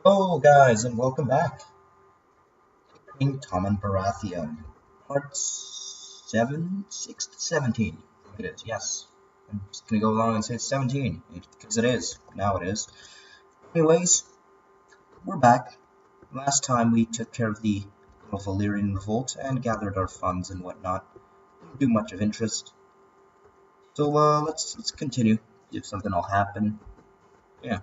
Hello, guys, and welcome back. King Tommen Baratheon, part 17. I think it is, yes. I'm just gonna go along and say it's 17, because it is. Now it is. Anyways, we're back. Last time we took care of the little Valyrian revolt and gathered our funds and whatnot. Didn't do much of interest. So, let's continue. See if something will happen. Yeah.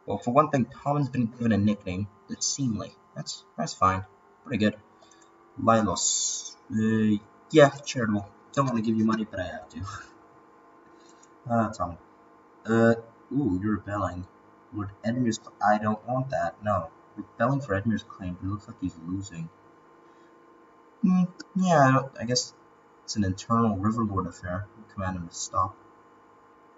Well, for one thing, Tommen's been given a nickname. It's seemly. That's fine. Pretty good. Lilos. Yeah, charitable. Don't want to give you money, but I have to. Tom. Ooh, you're rebelling. Lord Edmure's. I don't want that. No. Rebelling for Edmure's claim, but it looks like he's losing. Yeah, I guess it's an internal Riverlord affair. We command him to stop.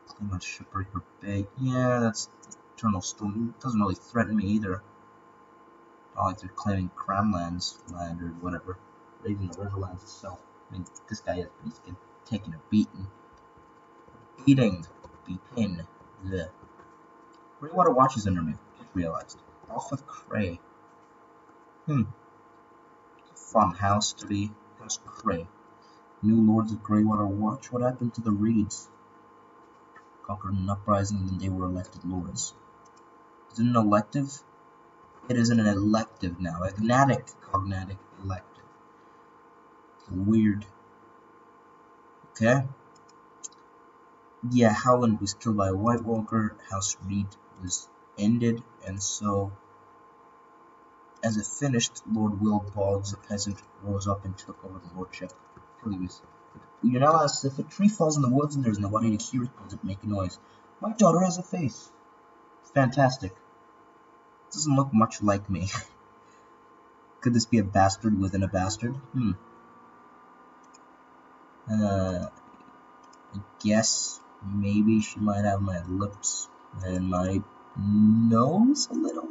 Claim on Shipbreaker Bay. Yeah, that's internal storm. It doesn't really threaten me either. Not like they're claiming Crownlands land or whatever. Or even the Riverlands itself. I mean, this guy is, he's been taking a beating. Beating. Ugh. Greywater Watch is under me. Just realized. Alpha Cray. Fun house to be. House Cray. New Lords of Greywater Watch. What happened to the Reeds? Conquered an uprising and they were elected lords. Is it an elective? It isn't an elective now. Agnatic, cognatic, elective. Weird. Okay. Yeah, Howland was killed by a White Walker. House Reed was ended, and so, as it finished, Lord Will Boggs, a peasant, rose up and took over the lordship. You're now asked, if a tree falls in the woods and there's nobody to hear it, does it make a noise? My daughter has a face. Fantastic. Doesn't look much like me. Could this be a bastard within a bastard? I guess maybe she might have my lips and my nose a little.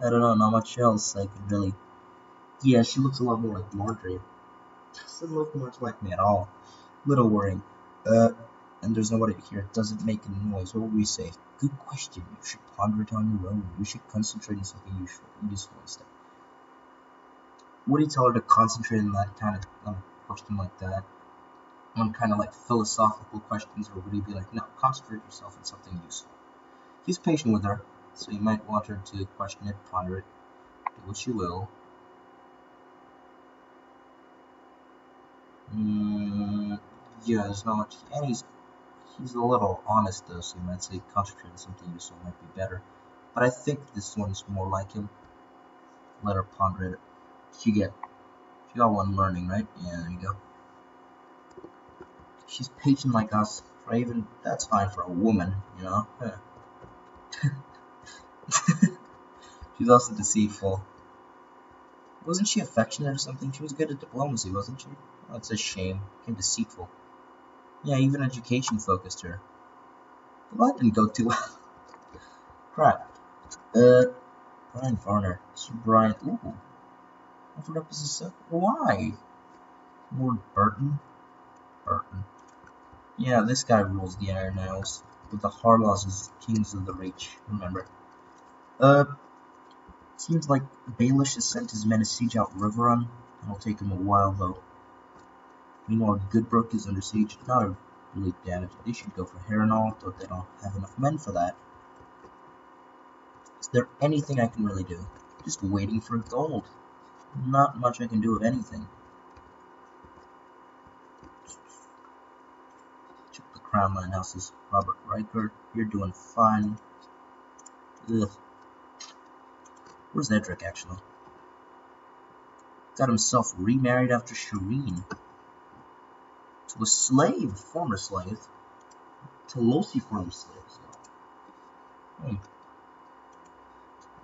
I don't know, not much else I could really. Yeah, she looks a lot more like Marjorie. Doesn't look much like me at all. Little worrying. And there's nobody to hear it. Doesn't make a noise. What would we say? Good question. You should ponder it on your own. You should concentrate on something useful instead. Would you tell her to concentrate on that kind of on a question like that? On kind of like philosophical questions, or would he be like, no, concentrate yourself on something useful? He's patient with her, so you might want her to question it, ponder it, do what you will. Yeah, there's not much, and he's a little honest though, so you might say concentrate on something useful might be better. But I think this one's more like him. Let her ponder it. She got one learning, right? Yeah, there you go. She's patient like us, Raven. That's fine for a woman, you know. She's also deceitful. Wasn't she affectionate or something? She was good at diplomacy, wasn't she? Oh, it's a shame. Became deceitful. Yeah, even education focused her. Well, that didn't go too well. Crap. Brian Varner. Sir Brian. Ooh. Offered up as a sec. Why? Lord Burton. Yeah, this guy rules the Iron Isles, with the Harlaws as kings of the Reach, remember. Seems like Baelish has sent his men to siege out Riverrun. It'll take him a while, though. Meanwhile, Goodbrook is under siege. Not really damaged. They should go for Harrenhal, though they don't have enough men for that. Is there anything I can really do? Just waiting for gold. Not much I can do of anything. Crownland houses. Robert Riker, you're doing fine. Ugh. Where's Edric, actually? Got himself remarried after Shireen. To a slave, former slave. To Losi, former slave. So.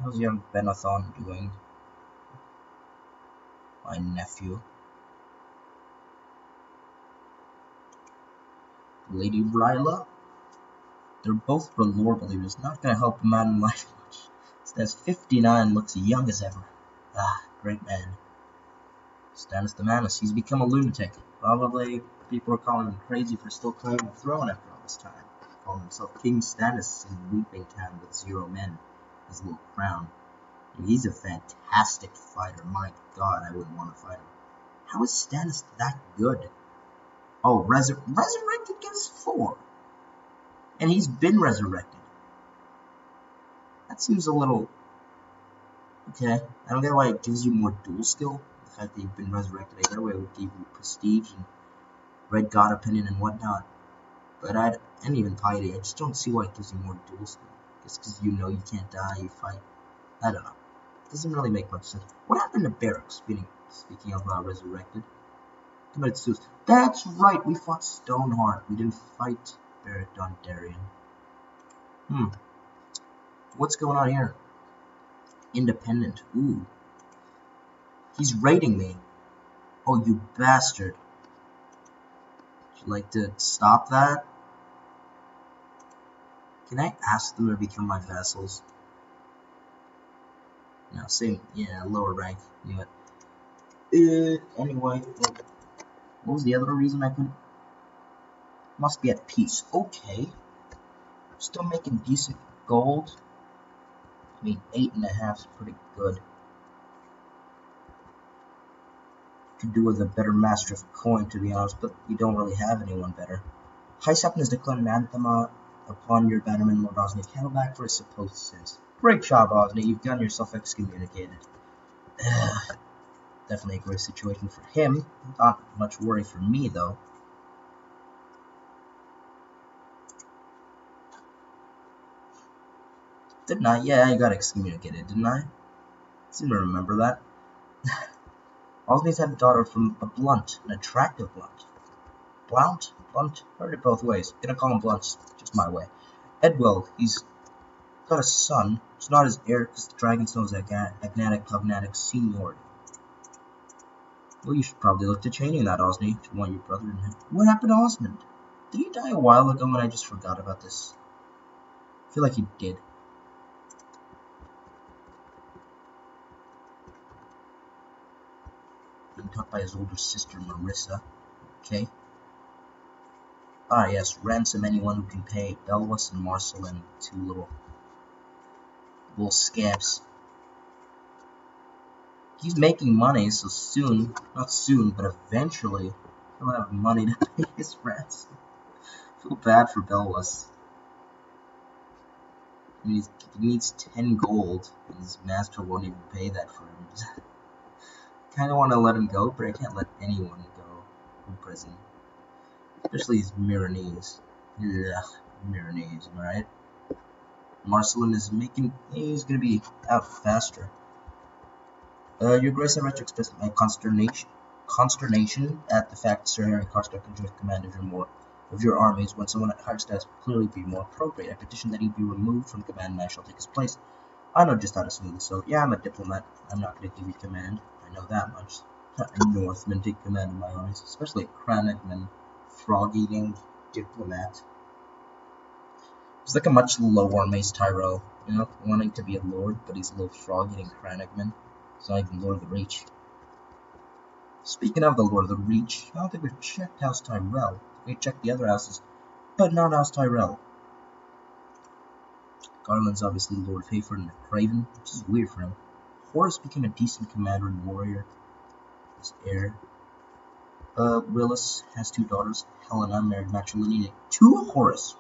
How's young Benathon doing? My nephew. Lady Bryla. They're both R'hllor believers. Not gonna help a man in life much. Says 59, looks young as ever. Ah, great man. Stannis the Manus, he's become a lunatic. Probably people are calling him crazy for still claiming the throne after all this time. calling himself King Stannis in Weeping Town with 0 men, his little crown. He's a fantastic fighter. My god, I wouldn't want to fight him. How is Stannis that good? Oh, resurrected gets 4. And he's been resurrected. That seems a little... Okay, I don't get why it gives you more dual skill. The fact that you've been resurrected, I get why it would give you prestige and red god opinion and whatnot. But and even piety, I just don't see why it gives you more dual skill. Just because you know you can't die, you fight. I don't know. It doesn't really make much sense. What happened to Barrack, speaking of resurrected? Committed suicide. That's right, we fought Stoneheart. We didn't fight Barrack Dondarrion. What's going on here? Independent. Ooh. He's raiding me. Oh, you bastard. Would you like to stop that? Can I ask them to become my vassals? No, same. Yeah, lower rank. Knew it. Anyway, what was the other reason I couldn't? Must be at peace. Okay. Still making decent gold. I mean, 8.5 is pretty good. Could do with a better master of coin, to be honest, but you don't really have anyone better. High Septon has declared an anathema upon your bannerman, Lord Osney. Handle back for his supposed sins. Great job, Osney. You've gotten yourself excommunicated. Definitely a great situation for him. Not much worry for me, though. Didn't I? Yeah, I got excommunicated, didn't I? Seem to remember that. Osney's had a daughter from a Blunt, an attractive Blunt. Blunt? Heard it both ways. Gonna call him Blunts, just my way. Edwell, he's got a son. It's not his heir because the Dragonstone's agnatic cognatic seniority. Well, you should probably look to changing that, Osney, if you want your brother in him. What happened to Osmond? Did he die a while ago and I just forgot about this? I feel like he did. Being taught by his older sister, Marissa. Okay. Ah, yes, ransom anyone who can pay. Belwas and Marcelin, 2 little scamps. He's making money, so soon, not soon, but eventually, he'll have money to pay his ransom. I feel bad for Belwas. I mean, he needs 10 gold, and his master won't even pay that for him. I kinda wanna let him go, but I can't let anyone go from prison. Especially these Miranese. Ugh, Miranese, am I right? Marcelin is he's gonna be out faster. Your Grace, I wish to express my consternation at the fact that Sir Harry Carstairs can join command of your armies when someone at higher status would clearly be more appropriate. I petition that he be removed from command and I shall take his place. I know just how to smooth this, so yeah, I'm a diplomat. I'm not going to give you command. I know that much. A Northman take command of my armies, especially a Cranagman, frog-eating diplomat. He's like a much lower Mace Tyrell, you know, wanting to be a lord, but he's a little frog-eating Cranagman. He's not even Lord of the Reach. Speaking of the Lord of the Reach, I don't think we've checked House Tyrell. We checked the other houses, but not House Tyrell. Garland's obviously Lord of Hayford and Craven, which is weird for him. Horace became a decent commander and warrior. His heir. Willis has 2 daughters. Helena married matrilineally to Horace.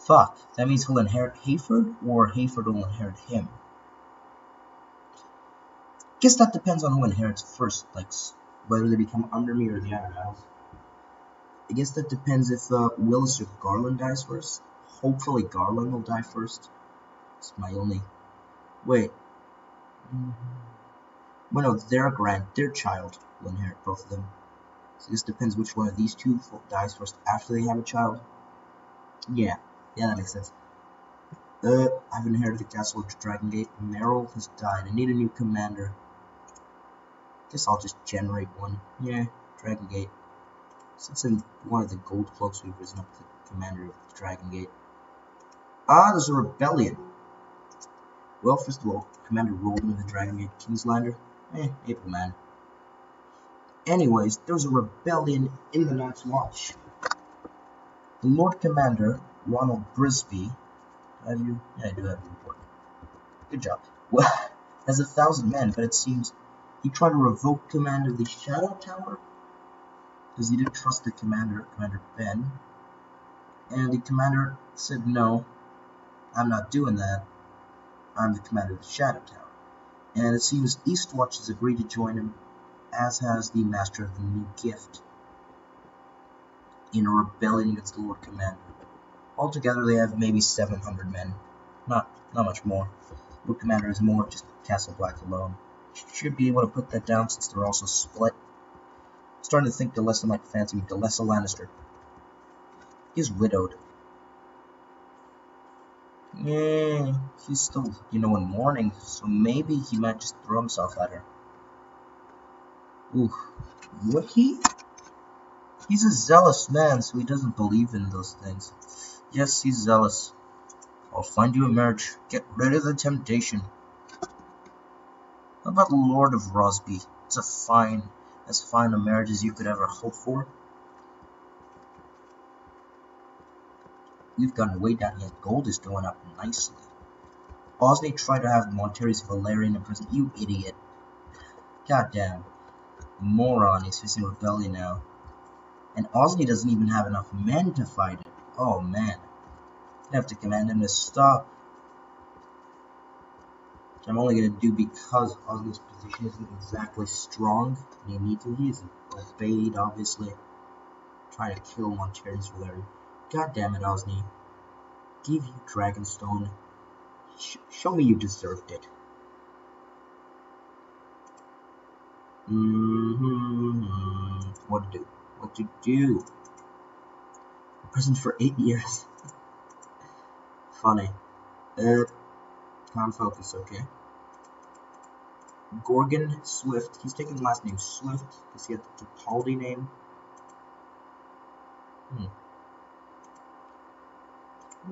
Fuck. That means he'll inherit Hayford, or Hayford will inherit him. Guess that depends on who inherits first, like whether they become under me or the Iron House. I guess that depends if Willis or Garland dies first. Hopefully Garland will die first. It's my only... Wait. Well, no, their child will inherit both of them. So this depends which one of these 2 dies first after they have a child. Yeah, that makes sense. I've inherited the castle of Dragongate. Merrill has died. I need a new commander. Guess I'll just generate one. Yeah, Dragongate. Since in one of the gold cloaks we've risen up to commander of Dragongate. Ah, there's a rebellion. Well, first of all, Commander Roldan of the Dragongate Kingslander. April man. Anyways, there was a rebellion in the Night's Watch. The Lord Commander, Ronald Brisby, have you? Yeah, I do have a report. Good job. Well, has 1,000 men, but it seems he tried to revoke command of the Shadow Tower because he didn't trust the commander, Commander Ben. And the commander said, no, I'm not doing that. I'm the commander of the Shadow Tower. And it seems Eastwatch has agreed to join him, as has the Master of the New Gift, in a rebellion against the Lord Commander. Altogether, they have maybe 700 men. Not much more. Lord Commander is more just Castle Black alone. Should be able to put that down since they're also split. I'm starting to think Delessa might fancy me. Delessa Lannister. He's widowed. He's still, in mourning, so maybe he might just throw himself at her. Ooh, would he? He's a zealous man, so he doesn't believe in those things. Yes, he's zealous. I'll find you a marriage. Get rid of the temptation. How about Lord of Rosby? It's as fine a marriage as you could ever hope for. We've gotten way down here. Gold is going up nicely. Osney tried to have Monterey's Valerian in prison. You idiot. Goddamn. Moron. He's facing rebellion now. And Osney doesn't even have enough men to fight it. Oh, man. I'd have to command him to stop. Which I'm only going to do because Osney's position isn't exactly strong. And he needs to. He's obeyed, obviously. Trying to kill Monterey's Valerian. God damn it, Osney. Give you Dragonstone. Show me you deserved it. What to do? What to do? Imprisoned for 8 years. Funny. Calm focus, okay. Gorgon Swift. He's taking the last name Swift because he had the Capaldi name.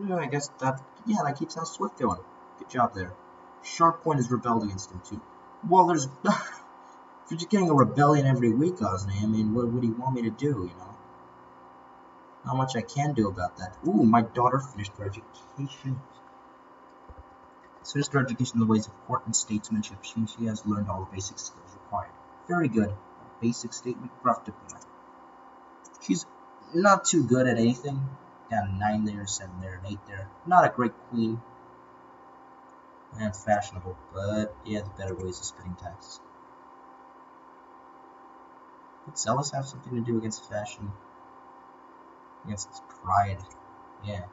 Yeah, I guess that keeps how Swift going. Good job there. Sharppoint has rebelled against him too. Well, there's if you're just getting a rebellion every week, Osney, I mean, what do you want me to do, Not much I can do about that. Ooh, my daughter finished her education. Finished her education in the ways of court and statesmanship. She has learned all the basic skills required. Very good. A basic statement, rough diplomat. She's not too good at anything. Got a 9 there, 7 there, and 8 there. Not a great queen. And fashionable, but yeah, the better ways of spitting taxes. Would Zealous have something to do against fashion? Against its pride? Yeah.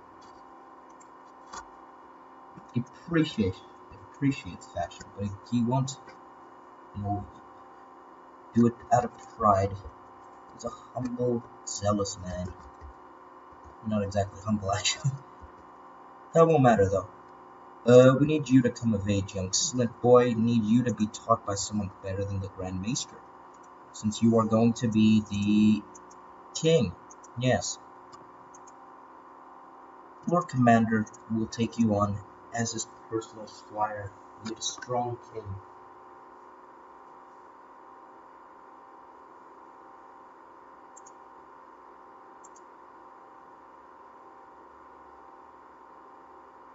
He appreciates fashion, but he won't, do it out of pride. He's a humble, zealous man. Not exactly humble, actually. That won't matter, though. We need you to come of age, young slint boy. Need you to be taught by someone better than the Grand Maester. Since you are going to be the king. Yes. Lord Commander will take you on as his personal squire. You need a strong king.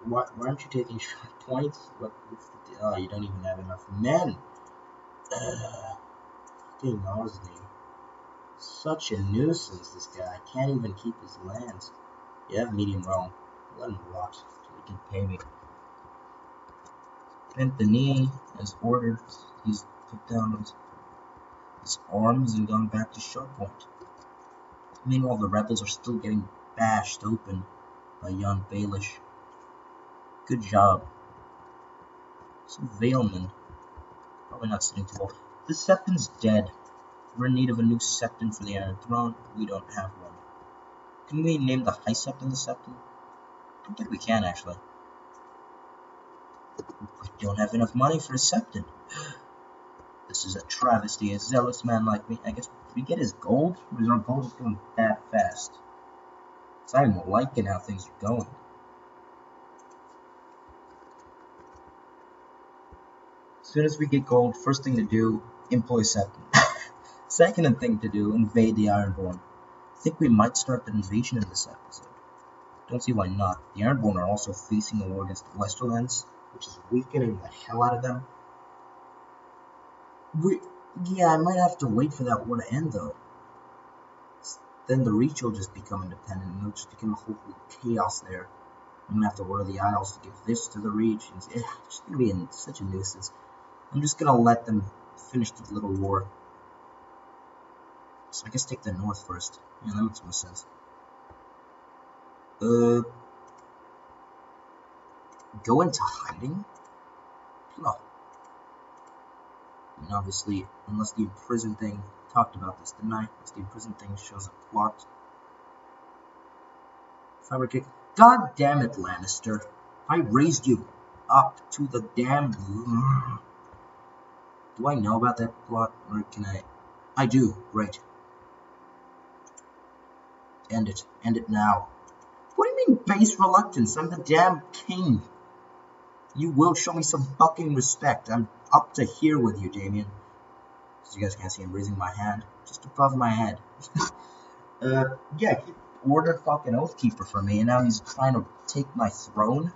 Why aren't you taking short points? Oh, you don't even have enough men. Fucking Osney. Such a nuisance, this guy. Can't even keep his lands. You have medium realm. Let him rot so he can pay me. Bent the knee as ordered. He's put down his arms and gone back to Sharppoint. Meanwhile, the rebels are still getting bashed open by Jan Baelish. Good job. So Valeman. Probably not sitting too well. The Septon's dead. We're in need of a new Septon for the Iron Throne. We don't have one. Can we name the High Septon the Septon? I don't think we can, actually. We don't have enough money for a Septon. This is a travesty. A zealous man like me. I guess we get his gold? Or is our gold just going that fast? It's not even liking how things are going. As soon as we get gold, first thing to do, employ Septon. Second thing to do, invade the Ironborn. I think we might start the invasion in this episode. Don't see why not. The Ironborn are also facing a war against the Westerlands, which is weakening the hell out of them. Yeah, I might have to wait for that war to end, though. Then the Reach will just become independent, and it'll just become a whole chaos there. I'm gonna have to order the Isles to give this to the Reach, and it's just gonna be such a nuisance. I'm just gonna let them finish the little war. So I guess take the North first. Yeah, that makes more sense. Go into hiding? No. I mean, obviously, unless the imprison thing talked about this, didn't I? Unless the imprison thing shows a plot. Fabricate. God damn it, Lannister. I raised you up to the damn... Do I know about that plot, or can I... I do. Great. End it. End it now. What do you mean, base reluctance? I'm the damn king. You will show me some fucking respect. I'm up to here with you, Damien. As you guys can't see, I'm raising my hand. Just above my head. Yeah, he ordered fucking Oathkeeper for me, and now he's trying to take my throne.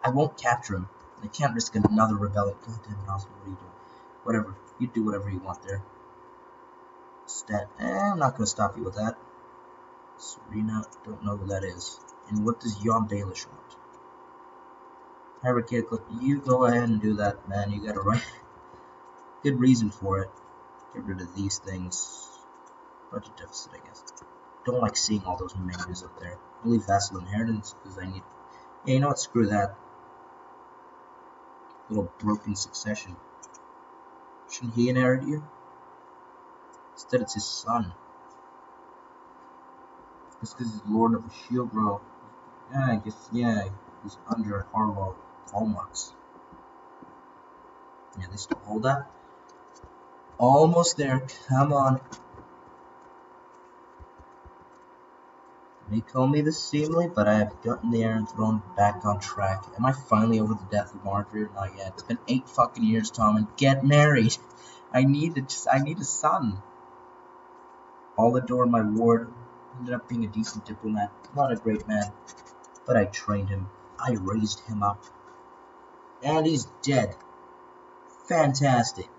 I won't capture him. I can't risk another rebellion. God damn it, Oscar, what are you doing? Whatever. You do whatever you want there. I'm not gonna stop you with that. Serena, don't know who that is. And what does Jon Baelish want? Hurricane, you go ahead and do that, man. You got a right good reason for it. Get rid of these things. Budget deficit, I guess. Don't like seeing all those menus up there. I'll leave vassal inheritance because I need. Yeah, you know what? Screw that. Little broken succession. Shouldn't he inherit you? Instead, it's his son. Just because he's Lord of the Shield Row. Yeah, I guess, yeah, he's under Harlow hallmarks. Yeah, they still hold that. Almost there. Come on. They call me the Seemly, but I have gotten the Iron Throne back on track. Am I finally over the death of Marjorie? Not yet. It's been 8 fucking years, Tommen. Get married. I need a son. Alidor, my ward, ended up being a decent diplomat. Not a great man, but I trained him. I raised him up. And he's dead. Fantastic.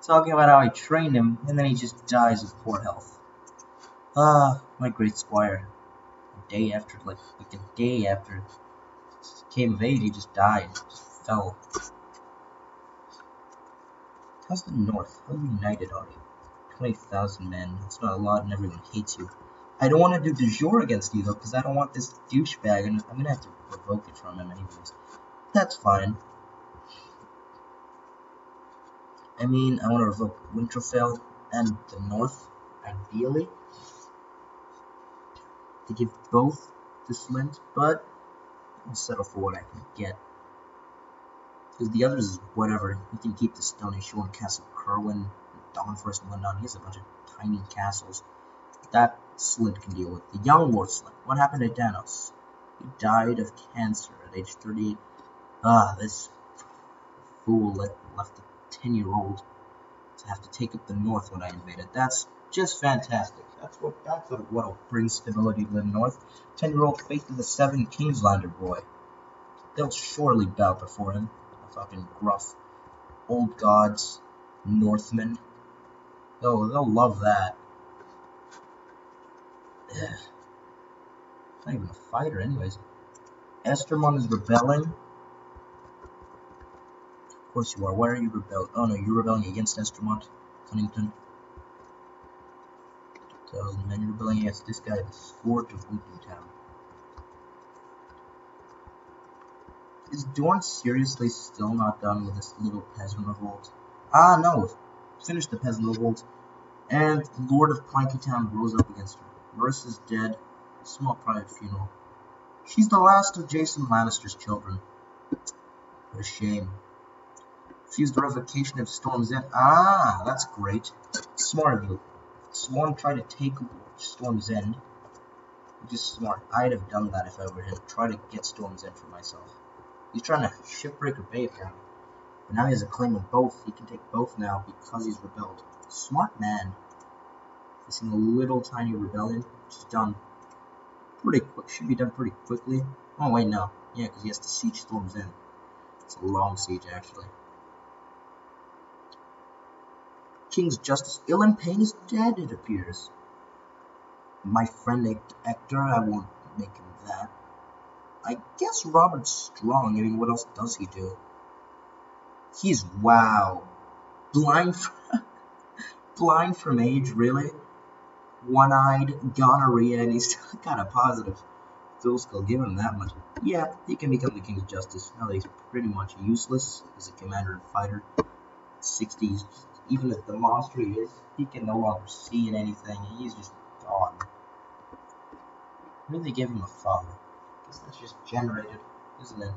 Talking about how I trained him, and then he just dies of poor health. Ah, my great squire. A day after he came of age, he just died. Just fell. How's the North? How united are you? 20,000 men. That's not a lot, and everyone hates you. I don't want to do du jour against you, though, because I don't want this douchebag, and I'm going to have to revoke it from him anyways. That's fine. I mean, I want to revoke Winterfell and the North, ideally. To give both to Slint, but I'll settle for what I can get. Because the others is whatever. He can keep the Stony Shore and Castle Kerwin, Dawnforest and whatnot. He has a bunch of tiny castles. That Slint can deal with. The young Lord Slint. What happened to Danos? He died of cancer at age 38. Ah, this fool left a 10-year-old to have to take up the North when I invaded. That's just fantastic. That's what'll bring stability to the North. 10-year-old faith of the 7 Kingslander boy. They'll surely bow before him. A fucking gruff old gods, Northmen. They'll love that. Ugh. Not even a fighter, anyways. Estermon is rebelling. Of course you are. Why are you rebelling? Oh no, you're rebelling against Estermont, Cunnington. 2,000 men rebelling against this guy, the Scourge of Wheaton Town. Is Dorne seriously still not done with this little peasant revolt? Ah, no. Finish the peasant revolt. And the Lord of Plankytown rose up against her. Marissa's dead. A small private funeral. She's the last of Jason Lannister's children. What a shame. Refused the revocation of Storm's End. Ah, that's great. Smart of you. Swan tried to take Storm's End. Which is smart. I'd have done that if I were him. Try to get Storm's End for myself. He's trying to shipbreak or Bay apparently. But now he has a claim on both. He can take both now because he's rebelled. Smart man. Facing a little tiny rebellion, which is done pretty quick. Should be done pretty quickly. Oh wait, no. Yeah, because he has to siege storms in. It's a long siege, actually. King's Justice. Ilan Payne is dead, it appears. My friend Hector, I won't make him that. I guess Robert's strong. I mean, what else does he do? He's, wow. Blind from age, really? One-eyed, gonorrhea, and he's still got a positive skill skill. Give him that much. Yeah, he can become the King's Justice. Now that he's pretty much useless as a commander and fighter. 60s, even as the monster he is, he can no longer see in anything. He's just gone. Really give him a father. I guess that's just generated, isn't it?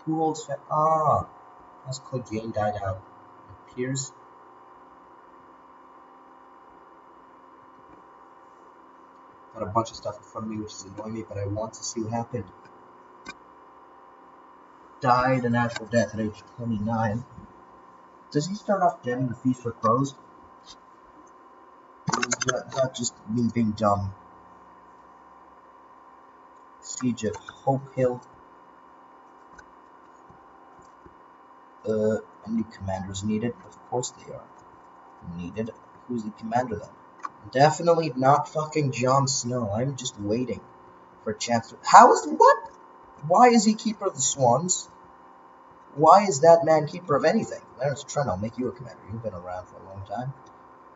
Who holds that's Clegane died out. It appears. Got a bunch of stuff in front of me which is annoying me, but I want to see what happened. Died a natural death at age 29. Does he start off dead in the Feast for Crows? Or is that just me being dumb? Siege of Hope Hill. New commanders needed. Of course they are needed. Who's the commander then? Definitely not fucking Jon Snow. I'm just waiting for a chance to... What? Why is he Keeper of the Swans? Why is that man Keeper of anything? Lawrence Trent, I'll make you a commander. You've been around for a long time.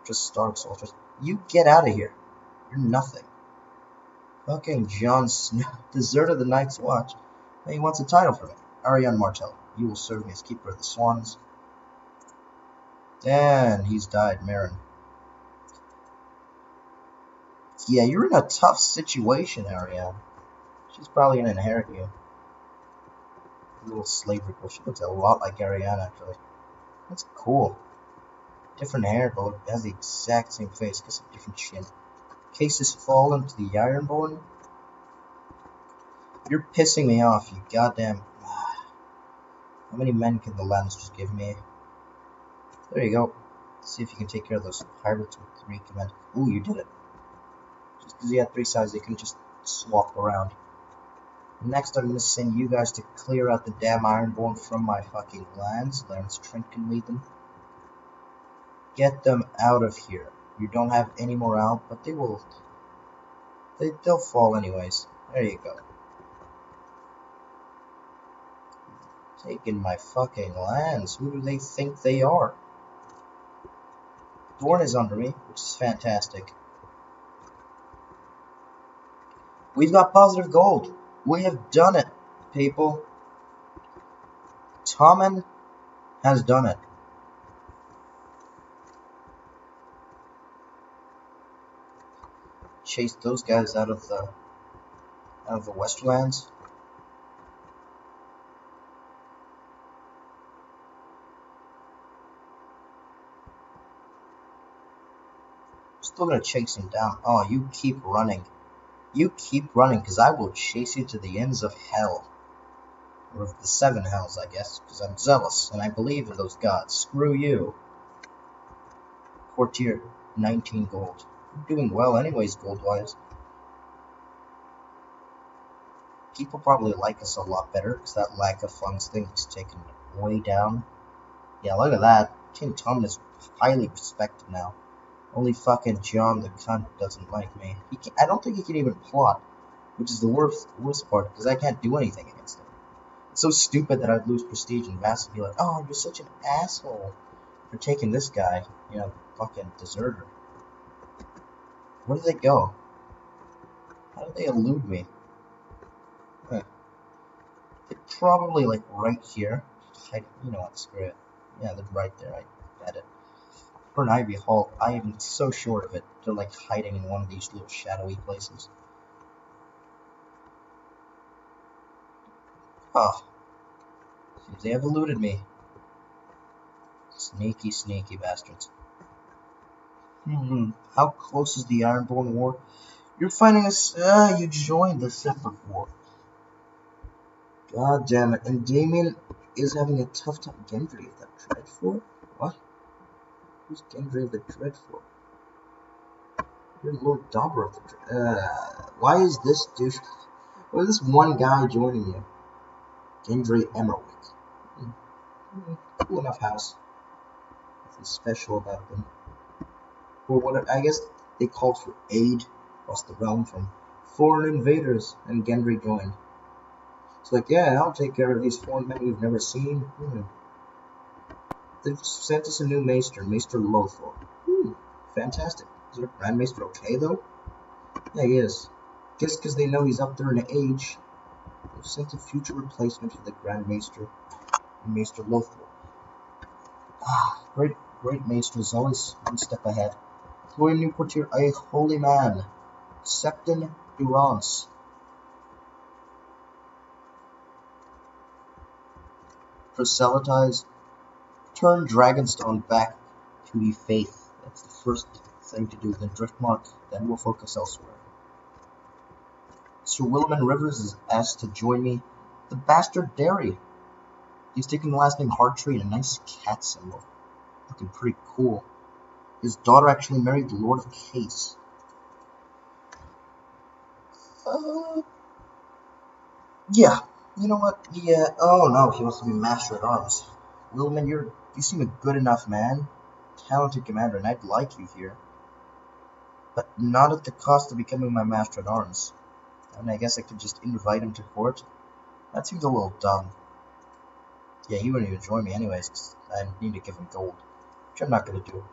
Just Stark soldiers. You get out of here. You're nothing. Fucking Jon Snow. Deserter of the Night's Watch. Hey, he wants a title from it. Arion Martell. You will serve me as Keeper of the Swans. Dan, he's died. Meryn. Yeah, you're in a tough situation, Arion. She's probably gonna inherit you. A little slavery girl. She looks a lot like Arion, actually. That's cool. Different hair, but it has the exact same face. Just a different chin. Case has fallen to the Ironborn. You're pissing me off, you goddamn... How many men can the Lannisters give me? There you go. Let's see if you can take care of those pirates with 3 command. Ooh, you did it. Just because you had 3 sides, they couldn't just swap around. Next, I'm going to send you guys to clear out the damn Ironborn from my fucking lands. Lawrence Trent can lead them. Get them out of here. You don't have any morale, but they will... They'll fall anyways. There you go. Taking my fucking lands. Who do they think they are? Dorne is under me, which is fantastic. We've got positive gold. We have done it, people. Tommen has done it. Chase those guys out of the Westerlands. Still gonna chase him down. Oh, you keep running. You keep running, because I will chase you to the ends of hell. Or of the 7 hells, I guess, because I'm zealous, and I believe in those gods. Screw you. Courtier, 19 gold. You're doing well anyways, gold-wise. People probably like us a lot better, because that lack of funds thing is taken way down. Yeah, look at that. King Tommen is highly respected now. Only fucking John the cunt doesn't like me. I don't think he can even plot, which is the worst part, because I can't do anything against him. It's so stupid that I'd lose prestige and Vass would be like, oh, you're such an asshole for taking this guy, you know, fucking deserter. Where did they go? How did they elude me? Huh. They're probably like right here. You know what, screw it. Yeah, they're right there, I bet it. For an Ivy Hall, I am so short of it. They're like hiding in one of these little shadowy places. Oh. Seems they have eluded me. Sneaky, sneaky bastards. How close is the Ironborn War? You're fighting us. You joined the separate war. God damn it. And Damien is having a tough time. Gendry of that Dreadfort? What? Who's Gendry of the Dreadfort? You're Lord Dobber of the... why is this douche... Why is this one guy joining you? Gendry Emmerwick. Cool enough house. Nothing special about them. Or what? I guess they called for aid across the realm from foreign invaders, and Gendry joined. It's like, yeah, I'll take care of these foreign men we've never seen. They've sent us a new maester, Maester Lothor. Fantastic. Is our Grand Maester okay, though? Yeah, he is. Guess because they know he's up there in age, they've sent a future replacement for the Grand Maester, Maester Lothor. Great Maester is always one step ahead. Glory new courtier, a holy man, Septon Durance. Proselytize, turn Dragonstone back to the faith. That's the first thing to do. Then Driftmark, then we'll focus elsewhere. Sir Williman Rivers is asked to join me. The Bastard Dairy. He's taking the last name Hardtree and a nice cat symbol. Looking pretty cool. His daughter actually married the Lord of Case. Yeah. You know what? Yeah. Oh no, he wants to be Master at Arms. Williman, you seem a good enough man, talented commander, and I'd like you here. But not at the cost of becoming my Master at Arms. And I guess I could just invite him to court. That seems a little dumb. Yeah, he wouldn't even join me anyways, because I need to give him gold. Which I'm not gonna do.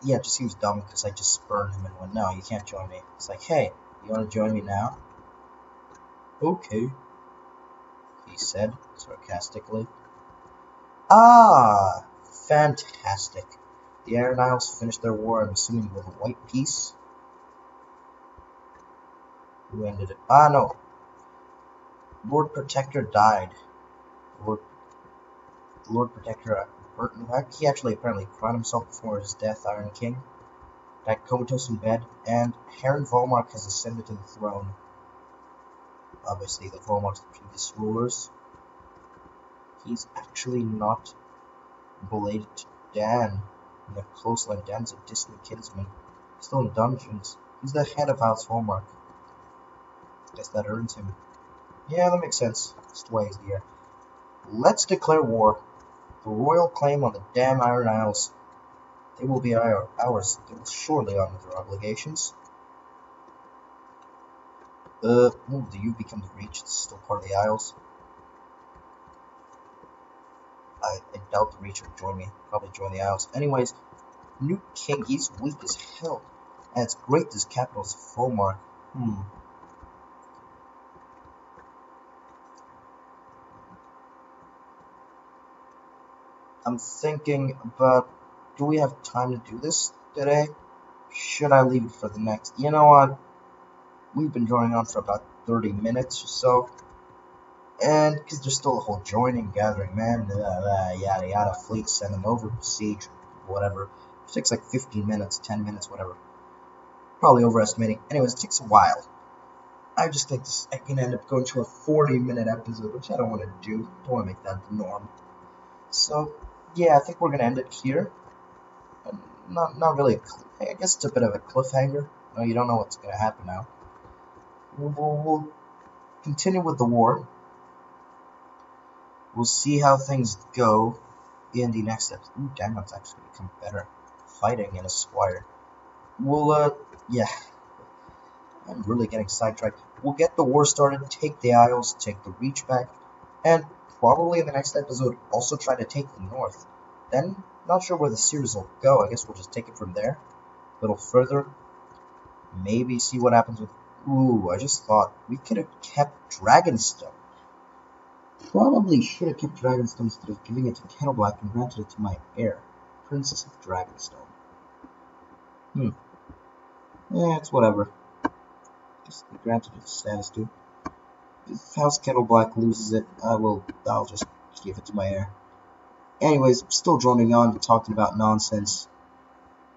Yeah, it just seems dumb because I just spurned him and went, no, you can't join me. It's like, hey, you want to join me now? Okay, he said sarcastically. Ah, fantastic. The Iron Isles finished their war, I'm assuming, with a white peace. Who ended it? Ah, no. Lord Protector died. Lord Protector Burton, he actually apparently crowned himself before his death, Iron King. Died comatose in bed, and Heron Volmark has ascended to the throne. Obviously, the Volmark's the previous rulers. He's actually not related to Dan in the close line. Dan's a distant kinsman. Still in dungeons. He's the head of House Volmark. Guess that earns him. Yeah, that makes sense. That's the way he's here. Let's declare war. The royal claim on the damn Iron Isles. They will be ours. They will surely honor their obligations. Do you become the Reach? It's still part of the Isles. I doubt the Reach will join me. Probably join the Isles. Anyways, new king, he's weak as hell. And it's great this capital's Volmark. I'm thinking about, do we have time to do this today? Should I leave it for the next? You know what? We've been drawing on for about 30 minutes or so. And because there's still a whole joining, gathering, man, yada yada, fleet, send them over, siege, whatever. It takes like 15 minutes, 10 minutes, whatever. Probably overestimating. Anyways, it takes a while. I just think I can end up going to a 40-minute episode, which I don't want to do. Don't want to make that the norm. So, yeah, I think we're going to end it here. Not really, I guess it's a bit of a cliffhanger. No, you don't know what's going to happen now. We'll continue with the war. We'll see how things go in the next episode. Ooh, Damon's actually become better fighting in a squire. Yeah. I'm really getting sidetracked. We'll get the war started, take the Isles, take the Reach back, and probably in the next episode also try to take the North. Then, not sure where the series will go. I guess we'll just take it from there. A little further. Maybe see what happens with... Ooh, I just thought we could have kept Dragonstone. Probably should have kept Dragonstone instead of giving it to Kettleblack and granted it to my heir, Princess of Dragonstone. It's whatever. Just granted it status too. If House Kettleblack loses it, I'll just give it to my heir. Anyways, still droning on and talking about nonsense.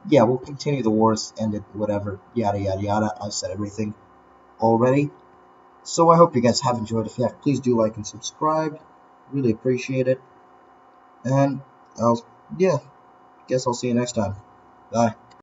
Yeah, we'll continue the wars, end it, whatever, yada yada yada. I've said everything already. So I hope you guys have enjoyed. If you have, please do like and subscribe. Really appreciate it. And guess I'll see you next time. Bye.